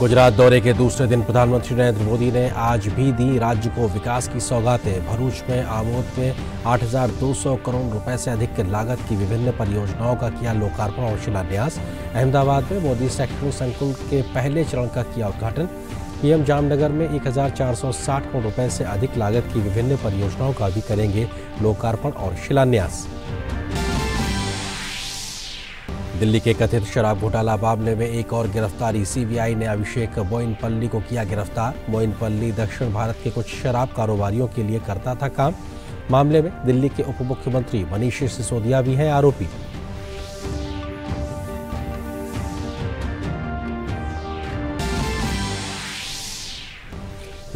गुजरात दौरे के दूसरे दिन प्रधानमंत्री नरेंद्र मोदी ने आज भी दी राज्य को विकास की सौगातें। भरूच में आमोद में 8,200 करोड़ रुपए से अधिक की लागत की विभिन्न परियोजनाओं का किया लोकार्पण और शिलान्यास। अहमदाबाद में मोदी शैक्षणिक संकुल के पहले चरण का किया उद्घाटन। पीएम जामनगर में 1,460 करोड़ रुपए से अधिक लागत की विभिन्न परियोजनाओं का भी करेंगे लोकार्पण और शिलान्यास। दिल्ली के कथित शराब घोटाला मामले में एक और गिरफ्तारी। सीबीआई ने अभिषेक बोयिनपल्ली को किया गिरफ्तार। बोयिनपल्ली दक्षिण भारत के कुछ शराब कारोबारियों के लिए करता था काम। मामले में दिल्ली के उप मुख्यमंत्री मनीष सिसोदिया भी हैं आरोपी।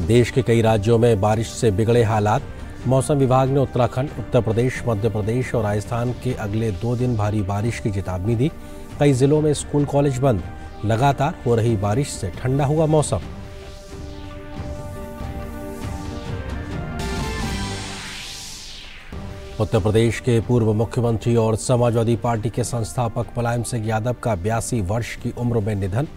देश के कई राज्यों में बारिश से बिगड़े हालात। मौसम विभाग ने उत्तराखंड, उत्तर प्रदेश, मध्य प्रदेश और राजस्थान के अगले 2 दिन भारी बारिश की चेतावनी दी। कई जिलों में स्कूल कॉलेज बंद। लगातार हो रही बारिश से ठंडा हुआ मौसम। उत्तर प्रदेश के पूर्व मुख्यमंत्री और समाजवादी पार्टी के संस्थापक मुलायम सिंह यादव का 82 वर्ष की उम्र में निधन।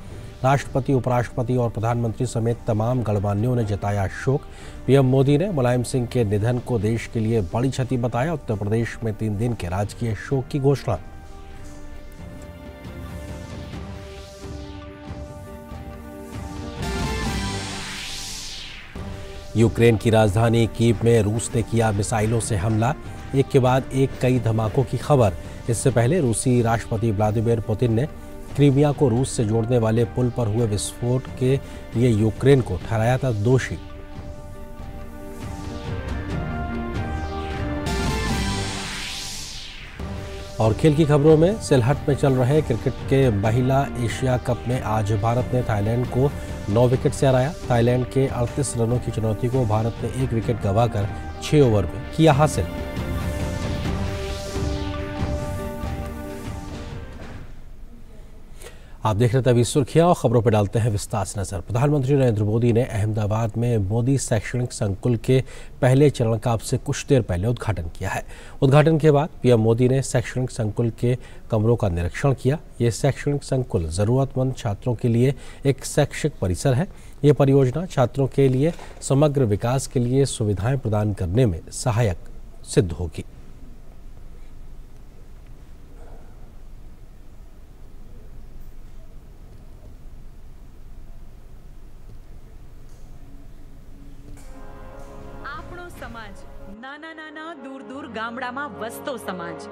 राष्ट्रपति, उपराष्ट्रपति और प्रधानमंत्री समेत तमाम गणमान्यों ने जताया शोक। पीएम मोदी ने मुलायम सिंह के निधन को देश के लिए बड़ी क्षति बताया। उत्तर प्रदेश में 3 दिन के राजकीय शोक की घोषणा। यूक्रेन की राजधानी कीव में रूस ने किया मिसाइलों से हमला। एक के बाद एक कई धमाकों की खबर। इससे पहले रूसी राष्ट्रपति व्लादिमीर पुतिन ने क्रीमिया को रूस से जोड़ने वाले पुल पर हुए विस्फोट के लिए यूक्रेन को ठहराया था दोषी। और खेल की खबरों में सिलहट में चल रहे क्रिकेट के महिला एशिया कप में आज भारत ने थाईलैंड को 9 विकेट से हराया। थाईलैंड के 38 रनों की चुनौती को भारत ने 1 विकेट गंवाकर 6 ओवर में किया हासिल। आप देख रहे थे अभी सुर्खियां और खबरों पर डालते हैं विस्तार से नजर। प्रधानमंत्री नरेंद्र मोदी ने अहमदाबाद में मोदी शैक्षणिक संकुल के पहले चरण का अब से कुछ देर पहले उद्घाटन किया है। उद्घाटन के बाद पीएम मोदी ने शैक्षणिक संकुल के कमरों का निरीक्षण किया। ये शैक्षणिक संकुल जरूरतमंद छात्रों के लिए एक शैक्षिक परिसर है। ये परियोजना छात्रों के लिए समग्र विकास के लिए सुविधाएं प्रदान करने में सहायक सिद्ध होगी। समाज नाना नाना दूर दूर गामडाમાં વસતો સમાજ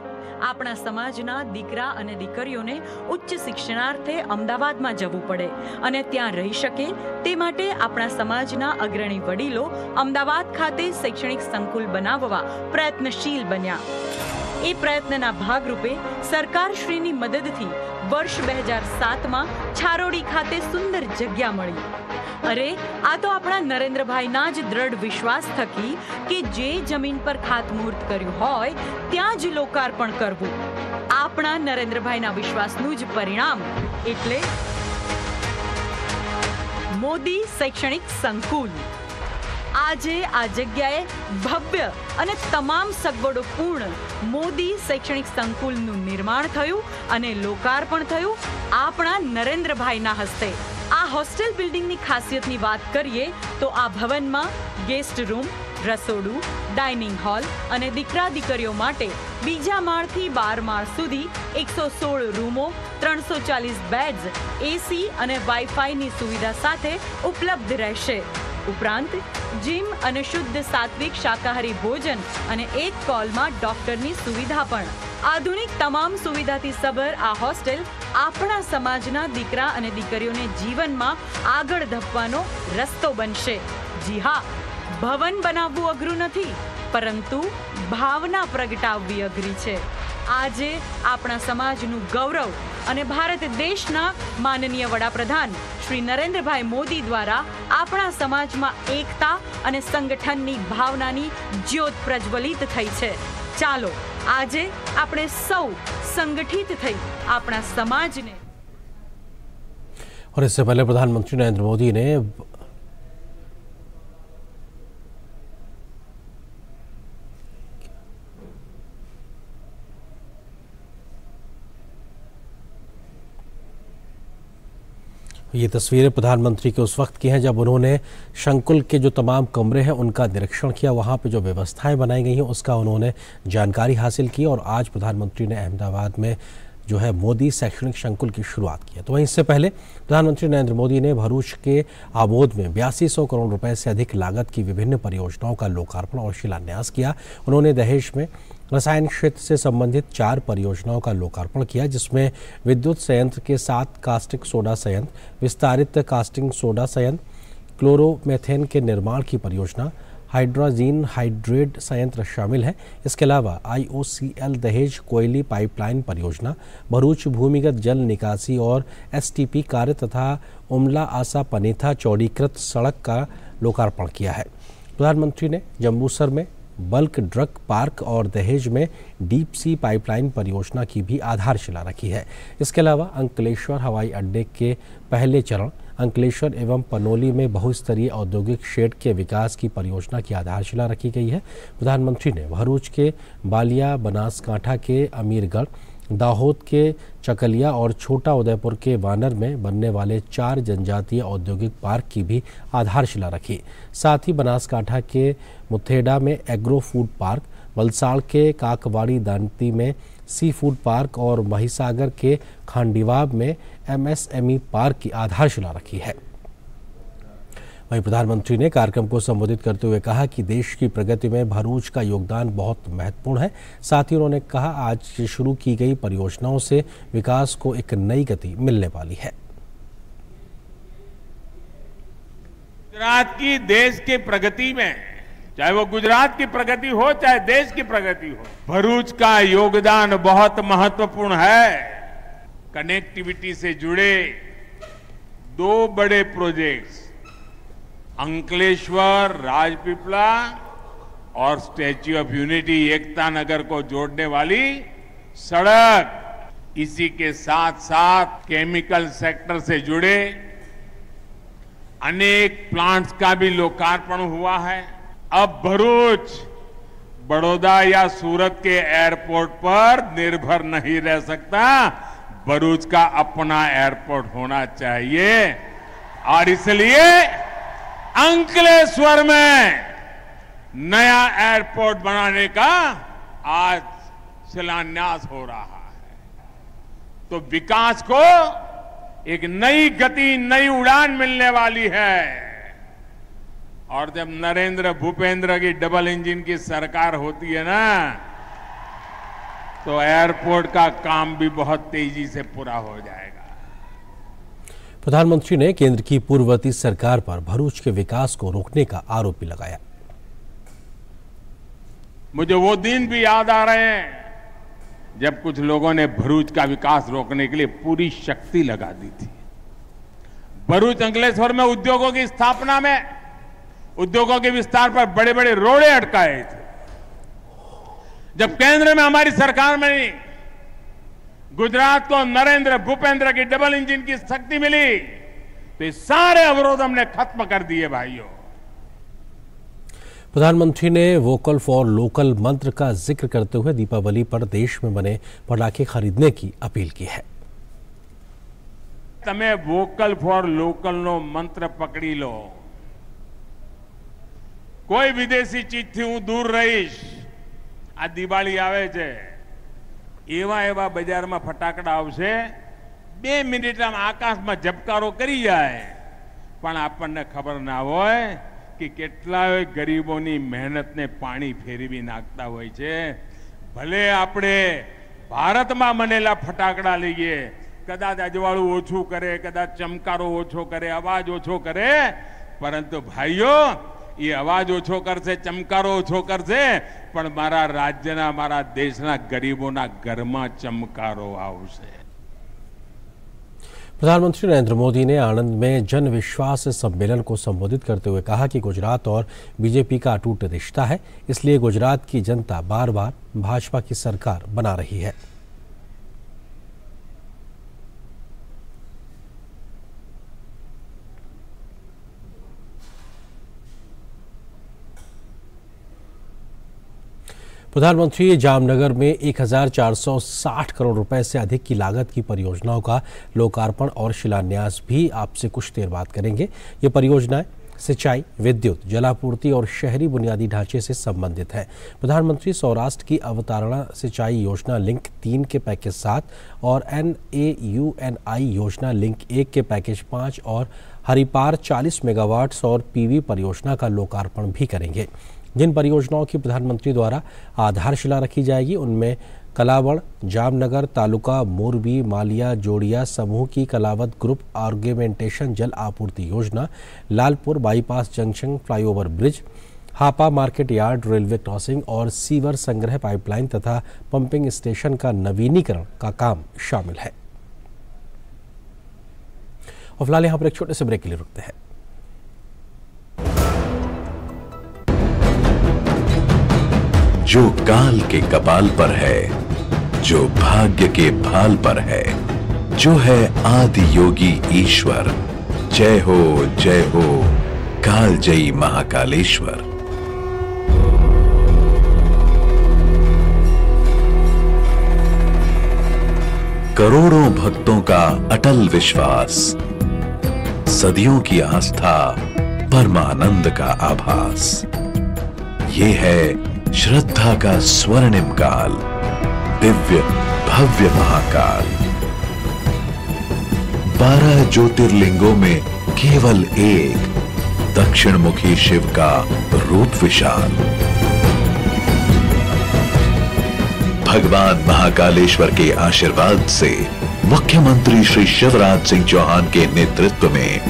આપણા સમાજના દીકરા અને દીકરીઓને ઉચ્ચ શિક્ષણાર્થે અમદાવાદમાં જવું પડે અને ત્યાં રહી શકે તે માટે આપણા સમાજના અગ્રણી વડીલો અમદાવાદ ખાતે શૈક્ષણિક સંકુલ બનાવવા પ્રયત્નશીલ બન્યા। એ પ્રયત્નના ભાગરૂપે સરકારશ્રીની મદદથી વર્ષ 2007માં છારોડી ખાતે સુંદર જગ્યા મળી। अरे आ तो अपना नरेंद्रभाईना ज दृढ़ विश्वास थकी कि जे जमीन पर खातमुहूर्त कर्યું હોય ત્યાં જ લોકાર્પણ કરવું। આપણા નરેન્દ્રભાઈના વિશ્વાસનું જ પરિણામ એટલે મોદી શૈક્ષણિક સંકુલ। આજે આ જગ્યાએ ભવ્ય અને તમામ સગવડો પૂર્ણ મોદી શૈક્ષણિક સંકુલનું નિર્માણ થયું અને લોકાર્પણ થયું આપણા નરેન્દ્રભાઈના હસ્તે। આ હોસ્ટેલ બિલ્ડિંગની ખાસિયતની વાત કરીએ તો આ ભવનમાં ગેસ્ટ રૂમ, રસોડું, ડાઇનિંગ હોલ અને દીકરા દીકરીઓ માટે બીજા માળથી 12 માળ સુધી 116 રૂમો, 340 બેડ્સ, એસી અને વાઈફાઈની સુવિધા સાથે ઉપલબ્ધ રહેશે। ઉપરાંત જીમ અને શુદ્ધ સાત્વિક શાકાહારી ભોજન અને એક કોલમાં ડોક્ટરની સુવિધા પણ। આધુનિક તમામ સુવિધાથી સભર આ હોસ્ટેલ આપણા સમાજના દીકરા અને દીકરીઓને જીવનમાં આગળ ધપવાનો રસ્તો બનશે। જી હા, ભવન બનાવવું અઘરું નથી, પરંતુ ભાવના પ્રગટાવવી અઘરી છે। આજે આપણા સમાજનું ગૌરવ અને ભારત દેશના માનનીય વડાપ્રધાન શ્રી નરેન્દ્રભાઈ મોદી દ્વારા આપણા સમાજમાં એકતા અને સંગઠનની ભાવનાની જ્યોત પ્રજ્વલિત થઈ છે। ચાલો આજે આપણે સૌ સંગઠિત થઈ આપણા સમાજને। और इससे पहले प्रधानमंत्री नरेंद्र मोदी ने ये तस्वीरें प्रधानमंत्री के उस वक्त की हैं जब उन्होंने संकुल के जो तमाम कमरे हैं उनका निरीक्षण किया, वहाँ पे जो व्यवस्थाएं बनाई गई हैं उसका उन्होंने जानकारी हासिल की और आज प्रधानमंत्री ने अहमदाबाद में जो है मोदी शैक्षणिक संकुल की शुरुआत की है। तो वहीं इससे पहले प्रधानमंत्री नरेंद्र मोदी ने भरूच के आबोद में 8200 करोड़ रुपए से अधिक लागत की विभिन्न परियोजनाओं का लोकार्पण और शिलान्यास किया। उन्होंने दहेज में रसायन क्षेत्र से संबंधित 4 परियोजनाओं का लोकार्पण किया, जिसमें विद्युत संयंत्र के 7 कास्टिक सोडा संयंत्र, विस्तारित कास्टिंग सोडा संयंत्र, क्लोरोमेथेन के निर्माण की परियोजना, हाइड्रोजीन हाइड्रेट संयंत्र शामिल है। इसके अलावा IOCL दहेज कोयली पाइपलाइन परियोजना, भरूच भूमिगत जल निकासी और STP कार्य तथा उमला आसा पनेथा चौड़ीकृत सड़क का लोकार्पण किया है। प्रधानमंत्री ने जम्बूसर में बल्क ड्रग पार्क और दहेज में डीप सी पाइपलाइन परियोजना की भी आधारशिला रखी है। इसके अलावा अंकलेश्वर हवाई अड्डे के पहले चरण, अंकलेश्वर एवं पनोली में बहुस्तरीय औद्योगिक शेड के विकास की परियोजना की आधारशिला रखी गई है। प्रधानमंत्री ने भरूच के बालिया, बनासकांठा के अमीरगढ़, दाहोद के चकलिया और छोटा उदयपुर के वानर में बनने वाले 4 जनजातीय औद्योगिक पार्क की भी आधारशिला रखी। साथ ही बनासकांठा के मुथेड़ा में एग्रो फूड पार्क, वलसाड़ के काकवाड़ी दांती में सी फूड पार्क और महिसागर के खांडीवाब में MSME पार्क की आधारशिला रखी है। वहीं प्रधानमंत्री ने कार्यक्रम को संबोधित करते हुए कहा कि देश की प्रगति में भरूच का योगदान बहुत महत्वपूर्ण है। साथ ही उन्होंने कहा आज से शुरू की गई परियोजनाओं से विकास को एक नई गति मिलने वाली है। गुजरात की देश की प्रगति में, चाहे वो गुजरात की प्रगति हो चाहे देश की प्रगति हो, भरूच का योगदान बहुत महत्वपूर्ण है। कनेक्टिविटी से जुड़े 2 बड़े प्रोजेक्ट्स, अंकलेश्वर राजपीपला और statue of unity Ekta Nagar को जोड़ने वाली सड़क, इसी के साथ साथ केमिकल सेक्टर से जुड़े अनेक प्लांट्स का भी लोकार्पण हुआ है। अब भरूच बड़ौदा या सूरत के एयरपोर्ट पर निर्भर नहीं रह सकता, भरूच का अपना एयरपोर्ट होना चाहिए और इसलिए अंकलेश्वर में नया एयरपोर्ट बनाने का आज शिलान्यास हो रहा है। तो विकास को एक नई गति, नई उड़ान मिलने वाली है। और जब नरेंद्र भूपेंद्र की डबल इंजन की सरकार होती है ना, तो एयरपोर्ट का काम भी बहुत तेजी से पूरा हो जाएगा। प्रधानमंत्री ने केंद्र की पूर्ववर्ती सरकार पर भरूच के विकास को रोकने का आरोप भी लगाया। मुझे वो दिन भी याद आ रहे हैं जब कुछ लोगों ने भरूच का विकास रोकने के लिए पूरी शक्ति लगा दी थी। भरूच अंकलेश्वर में उद्योगों की स्थापना में, उद्योगों के विस्तार पर बड़े बड़े रोड़े अटकाए थे। जब केंद्र में हमारी सरकार में गुजरात को नरेंद्र भूपेंद्र की डबल इंजन की शक्ति मिली, तो ये सारे अवरोध हमने खत्म कर दिए भाइयों। प्रधानमंत्री ने वोकल फॉर लोकल मंत्र का जिक्र करते हुए दीपावली पर देश में बने पटाखे खरीदने की अपील की है। તમે વોકલ ફોર લોકલ નો મંત્ર પકડી લો, કોઈ વિદેશી ચીજથી હું દૂર રહીશ। આ દિવાળી આવે છે, એવા એવા બજારમાં ફટાકડા આવશે, 2 મિનિટમાં આકાશમાં ઝબકારો કરી જાય, પણ આપણને ખબર ના હોય કે કેટલાય ગરીબોની મહેનતને પાણી ફેરવી નાખતા હોય છે। ભલે આપણે ભારતમાં બનેલા ફટાકડા લઈએ, કદાચ અજવાળું ઓછું કરે, કદાચ ચમકારો ઓછો કરે, અવાજ ઓછો કરે, પરંતુ ભાઈઓ એ અવાજ ઓછો કરશે, ચમકારો ઓછો કરશે, પણ મારા રાજ્યના, મારા દેશના ગરીબોના ઘરમાં ચમકારો આવશે। प्रधानमंत्री नरेंद्र मोदी ने आणंद में जन विश्वास सम्मेलन को संबोधित करते हुए कहा कि गुजरात और बीजेपी का अटूट रिश्ता है, इसलिए गुजरात की जनता बार बार भाजपा की सरकार बना रही है। प्रधानमंत्री जामनगर में 1460 करोड़ रुपए से अधिक की लागत की परियोजनाओं का लोकार्पण और शिलान्यास भी आपसे कुछ देर बाद करेंगे। ये परियोजनाएं सिंचाई, विद्युत, जलापूर्ति और शहरी बुनियादी ढांचे से संबंधित है। प्रधानमंत्री सौराष्ट्र की अवतारणा सिंचाई योजना लिंक 3 के पैकेज 7 और NAUNI योजना लिंक 1 के पैकेज 5 और हरिपार 40 मेगावाट सौर PV परियोजना का लोकार्पण भी करेंगे। जिन परियोजनाओं की प्रधानमंत्री द्वारा आधारशिला रखी जाएगी उनमें कलावड़, जामनगर तालुका मोरबी मालिया जोड़िया समूह की कलावत ग्रुप आर्गुमेंटेशन जल आपूर्ति योजना, Lalpur bypass junction flyover bridge, Hapa market yard railway crossing और सीवर संग्रह पाइपलाइन तथा पंपिंग स्टेशन का नवीनीकरण का काम शामिल है। और फिलहाल यहाँ पर एक छोटे से ब्रेक के लिए रुकते हैं। जो काल के कपाल पर है, जो भाग्य के भाल पर है, जो है आदि योगी ईश्वर। जय हो कालजयी महाकालेश्वर। करोड़ों भक्तों का अटल विश्वास, सदियों की आस्था, परमानंद का आभास। ये है श्रद्धा का स्वर्णिम काल, दिव्य भव्य महाकाल। 12 ज्योतिर्लिंगों में केवल एक, दक्षिण मुखी शिव का रूप विशाल। भगवान महाकालेश्वर के आशीर्वाद से मुख्यमंत्री श्री शिवराज सिंह चौहान के नेतृत्व में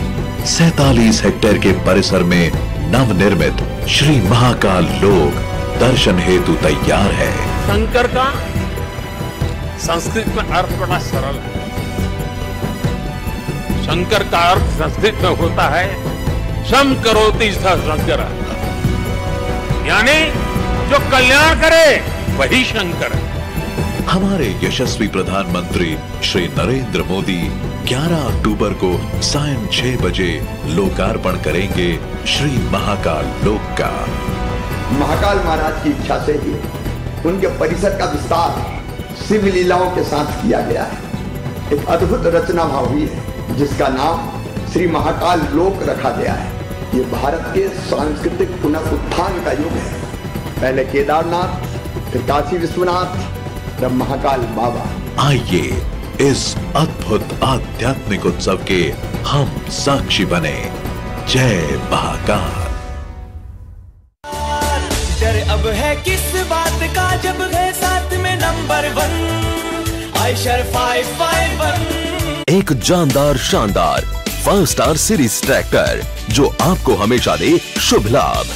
47 हेक्टेयर के परिसर में नवनिर्मित श्री महाकाल लोक दर्शन हेतु तैयार है। शंकर का संस्कृत में अर्थ बड़ा सरल है। शंकर का अर्थ संस्कृत में होता है शम करोति स शंकर, यानी जो कल्याण करे वही शंकर है। हमारे यशस्वी प्रधानमंत्री श्री नरेंद्र मोदी 11 अक्टूबर को सायं 6 बजे लोकार्पण करेंगे श्री महाकाल लोक का। महाकाल महाराज की इच्छा से ही उनके परिसर का विस्तार शिव लीलाओं के साथ किया गया है। एक अद्भुत रचना भाव हुई है जिसका नाम श्री महाकाल लोक रखा गया है। ये भारत के सांस्कृतिक पुनरुत्थान का युग है। पहले केदारनाथ, फिर काशी विश्वनाथ, तब महाकाल बाबा। आइए इस अद्भुत आध्यात्मिक उत्सव के हम साक्षी बने। जय महाकाल। डर अब है किस बात का जब है साथ में नंबर 1 आयशर 551। एक जानदार शानदार 5 स्टार सीरीज ट्रैक्टर जो आपको हमेशा दे शुभ लाभ।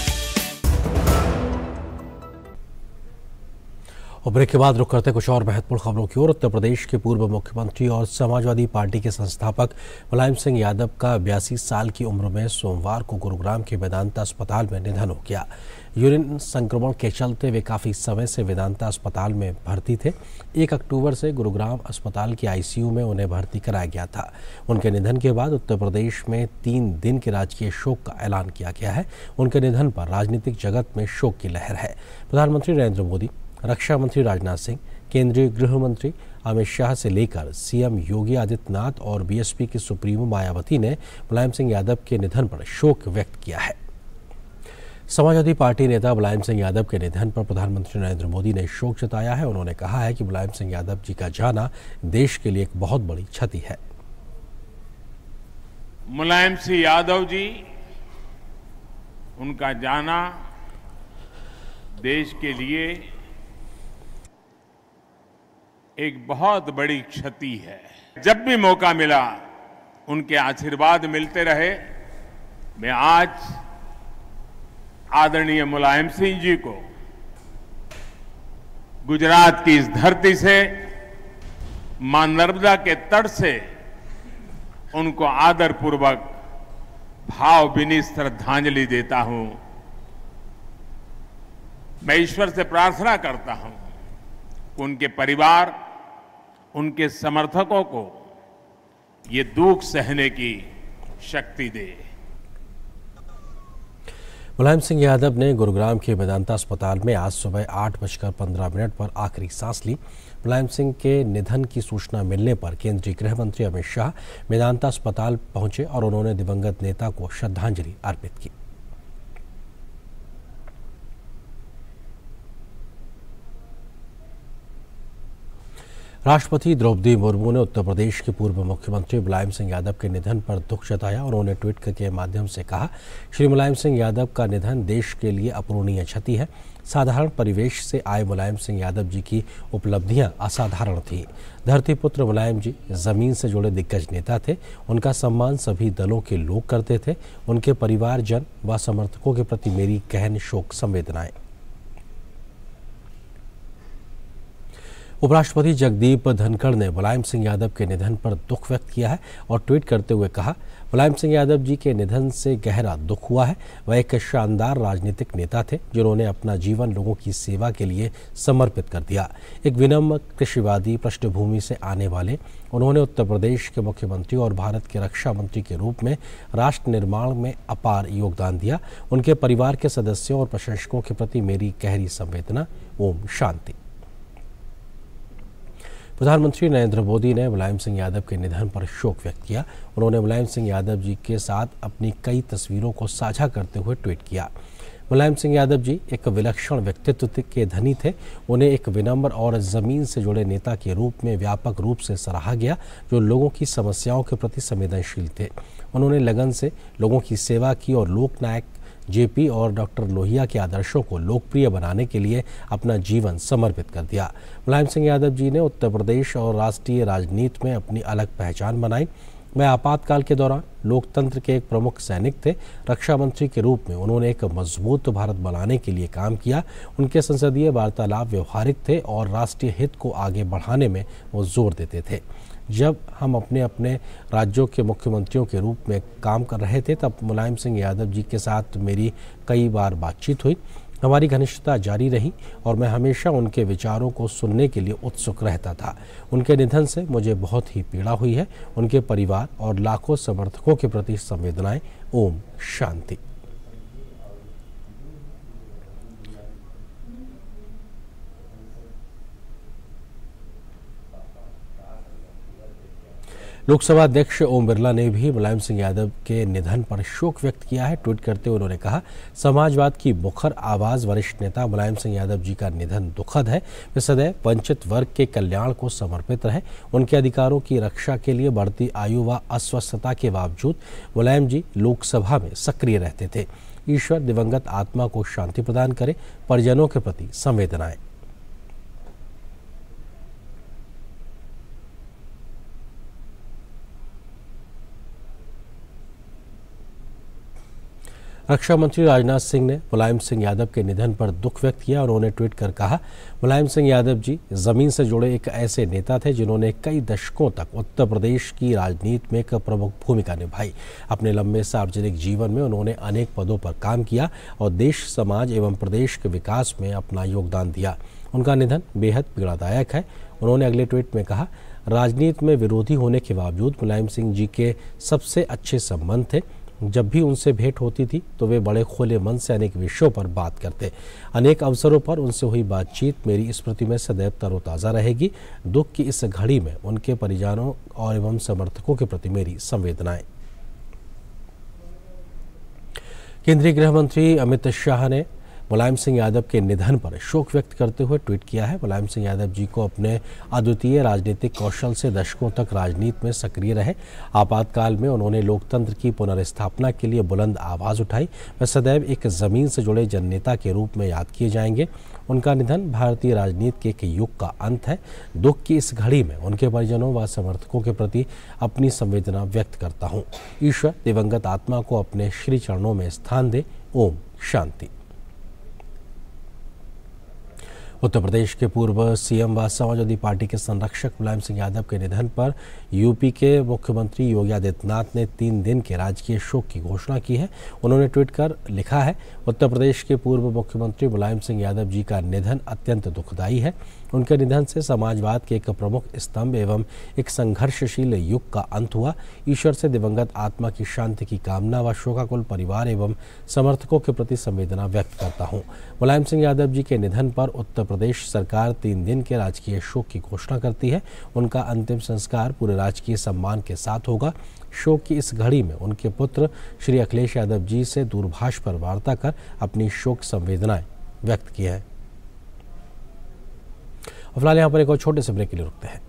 और ब्रेक के बाद रुक करते कुछ और महत्वपूर्ण खबरों की ओर। उत्तर प्रदेश के पूर्व मुख्यमंत्री और समाजवादी पार्टी के संस्थापक मुलायम सिंह यादव का 82 साल की उम्र में सोमवार को गुरुग्राम के वेदांता अस्पताल में निधन हो गया। यूरिन संक्रमण के चलते वे काफ़ी समय से वेदांता अस्पताल में भर्ती थे। 1 अक्टूबर से गुरुग्राम अस्पताल के ICU में उन्हें भर्ती कराया गया था। उनके निधन के बाद उत्तर प्रदेश में 3 दिन के राजकीय शोक का ऐलान किया गया है। उनके निधन पर राजनीतिक जगत में शोक की लहर है। प्रधानमंत्री नरेंद्र मोदी, रक्षा मंत्री राजनाथ सिंह, केंद्रीय गृह मंत्री अमित शाह से लेकर CM योगी आदित्यनाथ और BSP की सुप्रीमो मायावती ने मुलायम सिंह यादव के निधन पर शोक व्यक्त किया है। समाजवादी पार्टी नेता मुलायम सिंह यादव के निधन पर प्रधानमंत्री नरेंद्र मोदी ने शोक जताया है। उन्होंने कहा है कि मुलायम सिंह यादव जी का जाना देश के लिए एक बहुत बड़ी क्षति है। मुलायम सिंह यादव जी, उनका जाना देश के लिए एक बहुत बड़ी क्षति है। जब भी मौका मिला उनके आशीर्वाद मिलते रहे। मैं आज आदरणीय मुलायम सिंह जी को गुजरात की इस धरती से, मां नर्मदा के तट से उनको आदरपूर्वक भावभीनी श्रद्धांजलि देता हूं। मैं ईश्वर से प्रार्थना करता हूं कि उनके परिवार, उनके समर्थकों को ये दुख सहने की शक्ति दे। मुलायम सिंह यादव ने गुरुग्राम के मेदांता अस्पताल में आज सुबह 8:15 पर आखिरी सांस ली। मुलायम सिंह के निधन की सूचना मिलने पर केंद्रीय गृह मंत्री अमित शाह मेदांता अस्पताल पहुंचे और उन्होंने दिवंगत नेता को श्रद्धांजलि अर्पित की। राष्ट्रपति द्रौपदी मुर्मू ने उत्तर प्रदेश के पूर्व मुख्यमंत्री मुलायम सिंह यादव के निधन पर दुख जताया। उन्होंने ट्वीट के माध्यम से कहा, श्री मुलायम सिंह यादव का निधन देश के लिए अपूरणीय क्षति है। साधारण परिवेश से आए मुलायम सिंह यादव जी की उपलब्धियां असाधारण थीं। धरती पुत्र मुलायम जी जमीन से जुड़े दिग्गज नेता थे। उनका सम्मान सभी दलों के लोग करते थे। उनके परिवारजन व समर्थकों के प्रति मेरी गहन शोक संवेदनाएं। उपराष्ट्रपति जगदीप धनखड़ ने मुलायम सिंह यादव के निधन पर दुख व्यक्त किया है और ट्वीट करते हुए कहा, मुलायम सिंह यादव जी के निधन से गहरा दुख हुआ है। वह एक शानदार राजनीतिक नेता थे जिन्होंने अपना जीवन लोगों की सेवा के लिए समर्पित कर दिया। एक विनम्र कृषिवादी पृष्ठभूमि से आने वाले उन्होंने उत्तर प्रदेश के मुख्यमंत्री और भारत के रक्षा मंत्री के रूप में राष्ट्र निर्माण में अपार योगदान दिया। उनके परिवार के सदस्यों और प्रशंसकों के प्रति मेरी गहरी संवेदना। ओम शांति। प्रधानमंत्री नरेंद्र मोदी ने मुलायम सिंह यादव के निधन पर शोक व्यक्त किया। उन्होंने मुलायम सिंह यादव जी के साथ अपनी कई तस्वीरों को साझा करते हुए ट्वीट किया। मुलायम सिंह यादव जी एक विलक्षण व्यक्तित्व के धनी थे। उन्हें एक विनम्र और जमीन से जुड़े नेता के रूप में व्यापक रूप से सराहा गया, जो लोगों की समस्याओं के प्रति संवेदनशील थे। उन्होंने लगन से लोगों की सेवा की और लोकनायक जेपी और डॉक्टर लोहिया के आदर्शों को लोकप्रिय बनाने के लिए अपना जीवन समर्पित कर दिया। मुलायम सिंह यादव जी ने उत्तर प्रदेश और राष्ट्रीय राजनीति में अपनी अलग पहचान बनाई। वह आपातकाल के दौरान लोकतंत्र के एक प्रमुख सैनिक थे। रक्षा मंत्री के रूप में उन्होंने एक मजबूत भारत बनाने के लिए काम किया। उनके संसदीय वार्तालाप व्यवहारिक थे और राष्ट्रीय हित को आगे बढ़ाने में वो जोर देते थे। जब हम अपने अपने राज्यों के मुख्यमंत्रियों के रूप में काम कर रहे थे तब मुलायम सिंह यादव जी के साथ मेरी कई बार बातचीत हुई। हमारी घनिष्ठता जारी रही और मैं हमेशा उनके विचारों को सुनने के लिए उत्सुक रहता था। उनके निधन से मुझे बहुत ही पीड़ा हुई है। उनके परिवार और लाखों समर्थकों के प्रति संवेदनाएं। ओम शांति। लोकसभा अध्यक्ष ओम बिरला ने भी मुलायम सिंह यादव के निधन पर शोक व्यक्त किया है। ट्वीट करते हुए उन्होंने कहा, समाजवाद की मुखर आवाज वरिष्ठ नेता मुलायम सिंह यादव जी का निधन दुखद है। वे सदैव वंचित वर्ग के कल्याण को समर्पित रहे। उनके अधिकारों की रक्षा के लिए बढ़ती आयु व अस्वस्थता के बावजूद मुलायम जी लोकसभा में सक्रिय रहते थे। ईश्वर दिवंगत आत्मा को शांति प्रदान करे। परिजनों के प्रति संवेदनाएं। रक्षा मंत्री राजनाथ सिंह ने मुलायम सिंह यादव के निधन पर दुख व्यक्त किया। उन्होंने ट्वीट कर कहा, मुलायम सिंह यादव जी जमीन से जुड़े एक ऐसे नेता थे जिन्होंने कई दशकों तक उत्तर प्रदेश की राजनीति में एक प्रमुख भूमिका निभाई। अपने लंबे सार्वजनिक जीवन में उन्होंने अनेक पदों पर काम किया और देश, समाज एवं प्रदेश के विकास में अपना योगदान दिया। उनका निधन बेहद पीड़ादायक है। उन्होंने अगले ट्वीट में कहा, राजनीति में विरोधी होने के बावजूद मुलायम सिंह जी के सबसे अच्छे संबंध थे। जब भी उनसे भेंट होती थी तो वे बड़े खुले मन से अनेक विषयों पर बात करते। अनेक अवसरों पर उनसे हुई बातचीत मेरी स्मृति में सदैव तरोताज़ा रहेगी। दुख की इस घड़ी में उनके परिजनों और एवं समर्थकों के प्रति मेरी संवेदनाएं। केंद्रीय गृह मंत्री अमित शाह ने मुलायम सिंह यादव के निधन पर शोक व्यक्त करते हुए ट्वीट किया है। मुलायम सिंह यादव जी को अपने अद्वितीय राजनीतिक कौशल से दशकों तक राजनीति में सक्रिय रहे। आपातकाल में उन्होंने लोकतंत्र की पुनर्स्थापना के लिए बुलंद आवाज़ उठाई। वे सदैव एक ज़मीन से जुड़े जननेता के रूप में याद किए जाएंगे। उनका निधन भारतीय राजनीति के एक युग का अंत है। दुख की इस घड़ी में उनके परिजनों व समर्थकों के प्रति अपनी संवेदना व्यक्त करता हूँ। ईश्वर दिवंगत आत्मा को अपने श्री चरणों में स्थान दे। ओम शांति। उत्तर प्रदेश के पूर्व सीएम व समाजवादी पार्टी के संरक्षक मुलायम सिंह यादव के निधन पर यूपी के मुख्यमंत्री योगी आदित्यनाथ ने 3 दिन के राजकीय शोक की घोषणा की है। उन्होंने ट्वीट कर लिखा है, उत्तर प्रदेश के पूर्व मुख्यमंत्री मुलायम सिंह यादव जी का निधन अत्यंत दुखदायी है। उनके निधन से समाजवाद के एक प्रमुख स्तंभ एवं एक संघर्षशील युग का अंत हुआ। ईश्वर से दिवंगत आत्मा की शांति की कामना व शोकाकुल परिवार एवं समर्थकों के प्रति संवेदना व्यक्त करता हूँ। मुलायम सिंह यादव जी के निधन पर उत्तर प्रदेश सरकार 3 दिन के राजकीय शोक की घोषणा करती है। उनका अंतिम संस्कार पूरे राजकीय सम्मान के साथ होगा। शोक की इस घड़ी में उनके पुत्र श्री अखिलेश यादव जी से दूरभाष पर वार्ता कर अपनी शोक संवेदनाएं व्यक्त की है। फिलहाल यहाँ पर एक और छोटे से ब्रेक के लिए रुकते हैं।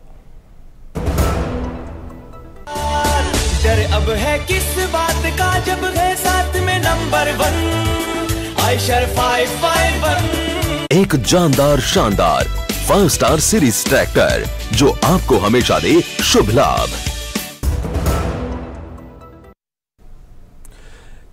डर अब है किस बात का जब है साथ में नंबर 1 आयशर 551। एक जानदार शानदार 5 स्टार सीरीज ट्रैक्टर जो आपको हमेशा दे शुभ लाभ।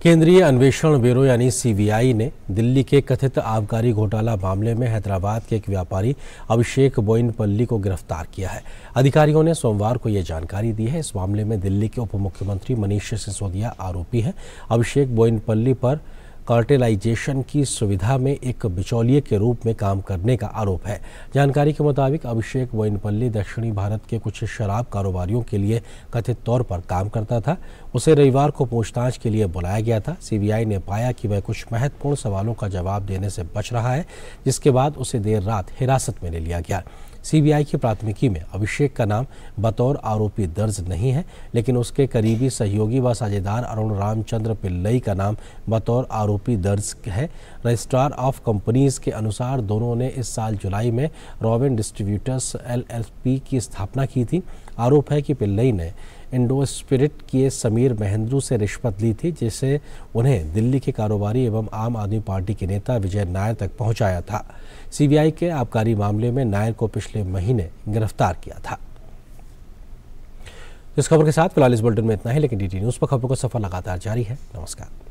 केंद्रीय अन्वेषण ब्यूरो यानी सीबीआई ने दिल्ली के कथित आबकारी घोटाला मामले में हैदराबाद के एक व्यापारी अभिषेक बोयिनपल्ली को गिरफ्तार किया है। अधिकारियों ने सोमवार को यह जानकारी दी है। इस मामले में दिल्ली के उप मुख्यमंत्री मनीष सिसोदिया आरोपी हैं। अभिषेक बोयिनपल्ली पर कार्टेलाइजेशन की सुविधा में एक बिचौलिए के रूप में काम करने का आरोप है। जानकारी के मुताबिक अभिषेक बोयिनपल्ली दक्षिणी भारत के कुछ शराब कारोबारियों के लिए कथित तौर पर काम करता था। उसे रविवार को पूछताछ के लिए बुलाया गया था। सीबीआई ने पाया कि वह कुछ महत्वपूर्ण सवालों का जवाब देने से बच रहा है, जिसके बाद उसे देर रात हिरासत में ले लिया गया। सीबीआई की प्राथमिकी में अभिषेक का नाम बतौर आरोपी दर्ज नहीं है, लेकिन उसके करीबी सहयोगी व साझेदार अरुण रामचंद्र पिल्लई का नाम बतौर आरोपी दर्ज है। रजिस्ट्रार ऑफ कंपनीज के अनुसार दोनों ने इस साल जुलाई में रॉबिन डिस्ट्रीब्यूटर्स LLP की स्थापना की थी। आरोप है कि पिल्लई ने इंडोस्पिरिट के समीर महेंद्रू से रिश्वत ली थी, जिसे उन्हें दिल्ली के कारोबारी एवं आम आदमी पार्टी के नेता विजय नायर तक पहुंचाया था। सीबीआई के आबकारी मामले में नायर को पिछले महीने गिरफ्तार किया था। इस खबर के साथ फिलहाल इस बुलेटिन में इतना ही, लेकिन DT न्यूज़ पर खबरों का सफर लगातार जारी है। नमस्कार।